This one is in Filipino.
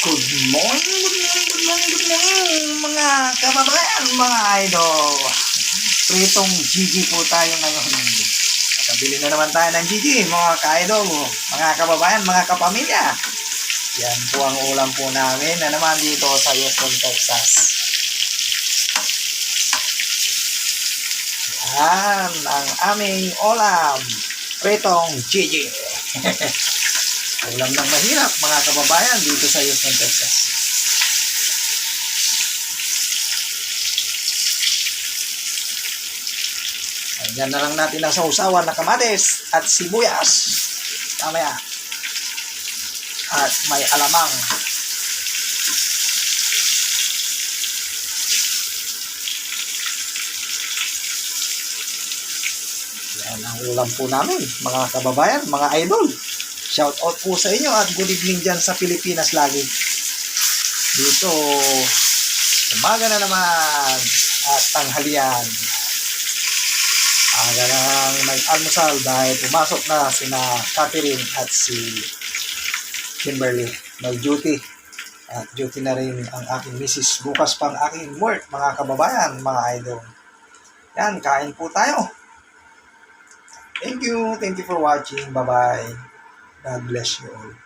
Good morning, good morning, good morning, good morning, mga kababayan, mga idol. Pritong Gigi po tayo ngayon. Nakabili na naman tayo ng Gigi, mga ka-idol, mga kababayan, mga kapamilya. Yan po ang ulam po namin na naman dito sa Houston, Texas. Yan ang aming ulam, pritong Gigi. Ulam ng mahirap, mga kababayan, dito sa Houston, Texas. Ayan na lang natin ang sausawan na kamatis at sibuyas. Mamaya. At may alamang. Yan ang ulam po namin, mga kababayan, mga idol. Shout out po sa inyo at good evening dyan sa Pilipinas lagi. Dito, umaga na naman at tanghalian. Aga nang nag-almusal dahil pumasok na sina Catherine at si Kimberly. Mag-duty. At duty na rin ang aking misis. Bukas pang aking work, mga kababayan, mga idol. Yan, kain po tayo. Thank you for watching. Bye-bye. God bless you all.